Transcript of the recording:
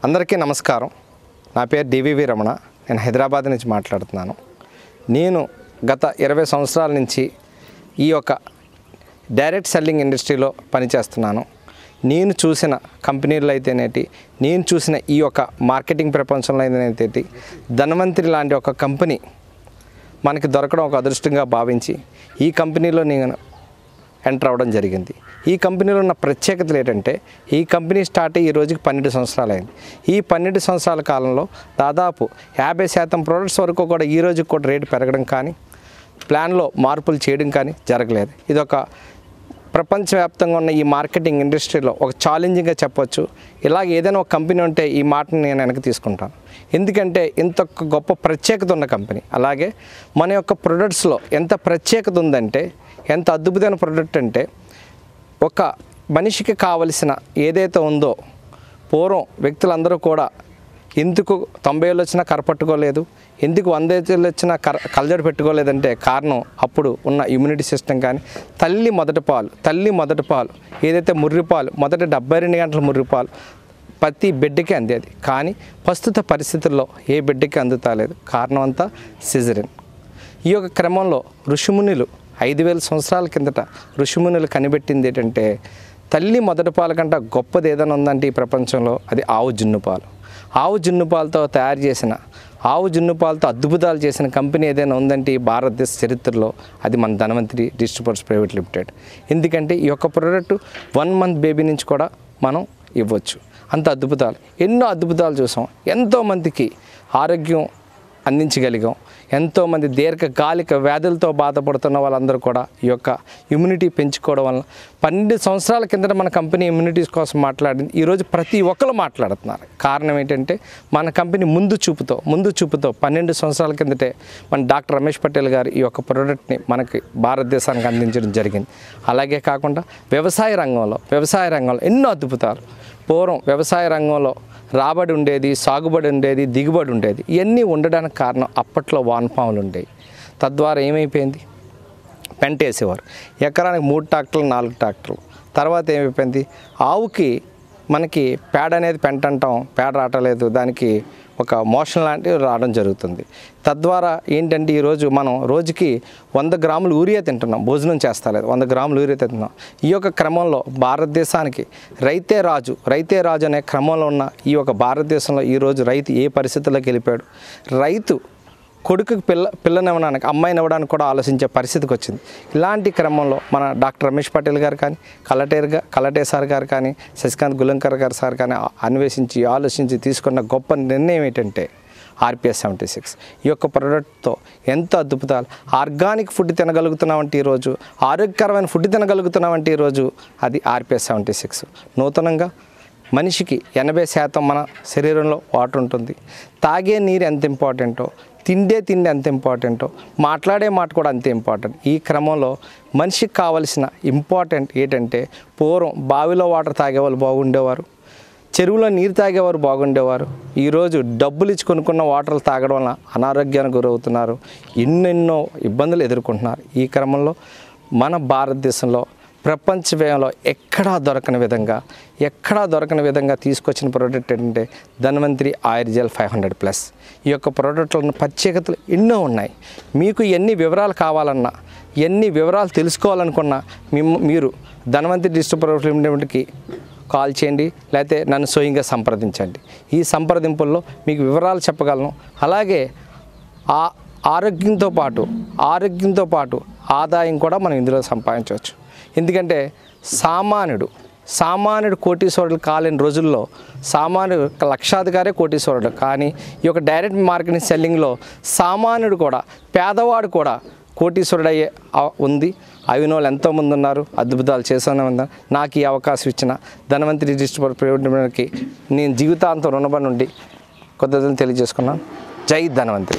అందరికీ నమస్కారం. నా పేరు డివివి రమణ. నేను హైదరాబాద్ నుంచి మాట్లాడుతున్నాను. నేను గత 20 సంవత్సరాల నుంచి ఈ యొక్క డైరెక్ట్ సెల్లింగ్ ఇండస్ట్రీలో పనిచేస్తున్నాను. నేను చూసిన కంపెనీలు అయితేనేటి, నేను చూసిన ఈ యొక్క మార్కెటింగ్ ప్రపంచంలో అయితేనేటి, ధన్వంతరి లాంటి ఒక కంపెనీ మనకి దొరకడం ఒక అదృష్టంగా భావించి ఈ కంపెనీలో నేను ఎంటర్ అవ్వడం జరిగింది. ఈ కంపెనీలో ఉన్న ప్రత్యేకతలు ఏంటంటే, ఈ కంపెనీ స్టార్ట్ అయ్యి ఈ రోజుకి 12 సంవత్సరాలు అయింది. ఈ 12 సంవత్సరాల కాలంలో దాదాపు 50% ప్రొడక్ట్స్ వరకు కూడా ఈ రోజుకి కూడా రేటు పెరగడం కానీ, ప్లాన్లో మార్పులు చేయడం కానీ జరగలేదు. ఇది ఒక ప్రపంచవ్యాప్తంగా ఉన్న ఈ మార్కెటింగ్ ఇండస్ట్రీలో ఒక ఛాలెంజింగ్గా చెప్పొచ్చు. ఇలాగ ఏదైనా ఒక కంపెనీ ఉంటే ఈ మాటని నేను వెనక్కి తీసుకుంటాను. ఎందుకంటే ఇంత గొప్ప ప్రత్యేకత ఉన్న కంపెనీ. అలాగే మన యొక్క ప్రొడక్ట్స్లో ఎంత ప్రత్యేకత ఉందంటే, ఎంత అద్భుతమైన ప్రొడక్ట్ అంటే, ఒక మనిషికి కావలసిన ఏదైతే ఉందో, పూర్వం వ్యక్తులందరూ కూడా ఎందుకు 90 ఏళ్ళు వచ్చినా కరపట్టుకోలేదు, ఎందుకు 100 ఏళ్ళు వచ్చినా కలజడ పెట్టుకోలేదంటే కారణం అప్పుడు ఉన్న ఇమ్యూనిటీ సిస్టమ్. కానీ తల్లి మొదటి పాలు ఏదైతే ముర్రిపాలు, మొదటి 72 గంటల ముర్రిపాలు ప్రతి బిడ్డకి అందేది. కానీ ప్రస్తుత పరిస్థితుల్లో ఏ బిడ్డకి అందుతాలేదు. కారణం అంతా సిజరిన్. ఈ యొక్క క్రమంలో ఋషిమునులు 5000 సంవత్సరాల కిందట ఋషిమునులు కనిపెట్టింది ఏంటంటే, తల్లి మొదటి పాల కంటే గొప్పది ఏదైనా ఉందంటే ఈ ప్రపంచంలో అది ఆవు జున్ను పాలు. ఆవు జున్ను పాలతో తయారు చేసిన, ఆవు జున్ను పాలతో అద్భుతాలు చేసిన కంపెనీ ఏదైనా ఉందంటే ఈ భారతదేశ చరిత్రలో అది మన ధన్వంతరి డిస్ట్రిబ్యూటర్స్ ప్రైవేట్ లిమిటెడ్. ఎందుకంటే ఈ యొక్క ప్రోడక్ట్ 1 మంత్ బేబీ నుంచి కూడా మనం ఇవ్వచ్చు. అంత అద్భుతాలు, ఎన్నో అద్భుతాలు చూసాం. ఎంతోమందికి ఆరోగ్యం అందించగలిగాం. ఎంతోమంది దీర్ఘకాలిక వ్యాధులతో బాధపడుతున్న వాళ్ళందరూ కూడా ఈ యొక్క ఇమ్యూనిటీ పెంచుకోవడం వల్ల 12 సంవత్సరాల కిందట మన కంపెనీ ఇమ్యూనిటీస్ కోసం మాట్లాడింది. ఈరోజు ప్రతి ఒక్కరు మాట్లాడుతున్నారు. కారణం ఏంటంటే, మన కంపెనీ ముందు చూపుతో 12 సంవత్సరాల కిందటే మన డాక్టర్ రమేష్ పటేల్ గారు ఈ యొక్క ప్రోడక్ట్ని మనకి భారతదేశానికి అందించడం జరిగింది. అలాగే కాకుండా వ్యవసాయ రంగంలో ఎన్నో అద్భుతాలు. పూర్వం వ్యవసాయ రంగంలో రాబడి ఉండేది, సాగుబడి ఉండేది, దిగుబడి ఉండేది. ఇవన్నీ ఉండడానికి కారణం అప్పట్లో వానపాములు ఉండేవి. తద్వారా ఏమైపోయింది, పెంట వేసేవారు. ఎకరానికి 3 ట్రాక్టర్లు 4 ట్రాక్టర్లు. తర్వాత ఏమైపోయింది, ఆవుకి మనకి పేడ అనేది పెంట అంటాం, పేడ రావట్లేదు, దానికి ఒక మోషన్ లాంటివి రావడం జరుగుతుంది. తద్వారా ఏంటంటే ఈరోజు మనం రోజుకి 100 గ్రాములు యూరియా తింటున్నాం, భోజనం చేస్తలేదు, 100 గ్రాములు యూరియా తింటున్నాం. ఈ యొక్క క్రమంలో భారతదేశానికి రైతే రాజు అనే క్రమంలో ఉన్న ఈ యొక్క భారతదేశంలో ఈరోజు రైతు ఏ పరిస్థితుల్లోకి వెళ్ళిపోయాడు. రైతు కొడుకుకి పిల్లనివ్వడానికి, అమ్మాయిని ఇవ్వడానికి కూడా ఆలోచించే పరిస్థితికి వచ్చింది. ఇలాంటి క్రమంలో మన డాక్టర్ రమేష్ పటేల్ గారు కానీ, కలటే సార్ గారు కానీ, శశికాంత్ గులంకర్ గారు సార్ కానీ ఆలోచించి తీసుకున్న గొప్ప నిర్ణయం ఏంటంటే RPS 76. ఈ యొక్క ప్రోడక్ట్తో ఎంతో అద్భుతాలు. ఆర్గానిక్ ఫుడ్ తినగలుగుతున్నామంటే ఈరోజు, ఆరోగ్యకరమైన ఫుడ్ తినగలుగుతున్నామంటే ఈరోజు అది RPS 76. నూతనంగా మనిషికి 80% మన శరీరంలో వాటర్ ఉంటుంది. తాగే నీరు ఎంత ఇంపార్టెంటో, తిండి ఎంత ఇంపార్టెంటో, మాట్లాడే మాట కూడా అంతే ఇంపార్టెంట్. ఈ క్రమంలో మనిషికి కావలసిన ఇంపార్టెంట్ ఏంటంటే, పూర్వం బావిలో వాటర్ తాగేవాళ్ళు బాగుండేవారు, చెరువులో నీరు తాగేవారు బాగుండేవారు. ఈరోజు డబ్బులు ఇచ్చి కొనుక్కున్న వాటర్లు తాగడం వల్ల అనారోగ్యానికి గురవుతున్నారు, ఎన్నెన్నో ఇబ్బందులు ఎదుర్కొంటున్నారు. ఈ క్రమంలో మన భారతదేశంలో ప్రపంచవ్యాప్తంలో ఎక్కడా దొరకని విధంగా తీసుకొచ్చిన ప్రోడక్ట్ ఏంటంటే ధన్వంతరి ఆయుర్జెల్ 500+. ఈ యొక్క ప్రోడక్ట్లో ఉన్న ప్రత్యేకతలు ఎన్నో ఉన్నాయి. మీకు ఎన్ని వివరాలు కావాలన్నా, ఎన్ని వివరాలు తెలుసుకోవాలనుకున్నా మీరు ధన్వంతరి డిస్ట్రిబ్యూటర్స్ లిమిటెడ్కి కాల్ చేయండి, లేకపోతే నన్ను స్వయంగా సంప్రదించండి. ఈ సంప్రదింపుల్లో మీకు వివరాలు చెప్పగలను. అలాగే ఆరోగ్యంతో పాటు ఆదాయం కూడా మనం ఇందులో సంపాదించవచ్చు. ఎందుకంటే సామాన్యుడు కోటీశ్వరుడు కాలేని రోజుల్లో సామాన్యుడు లక్షాధికారే కోటీశ్వరుడు. కానీ ఈ యొక్క డైరెక్ట్ మార్కెటింగ్ సెల్లింగ్లో సామాన్యుడు కూడా, పేదవాడు కూడా కోటీశ్వరుడు అయ్యే ఉంది. అవినోళ్ళు ఎంతోమంది ఉన్నారు, అద్భుతాలు చేస్తూనే ఉన్నారు. నాకు ఈ అవకాశం ఇచ్చిన ధన్వంతరి డిస్ట్రిబ్యూటర్ ప్రైవేట్ లిమిటెడ్కి నేను జీవితాంతం రుణపడి ఉండి కొద్దిగా తెలియజేసుకున్నాను. జై ధన్వంతరి.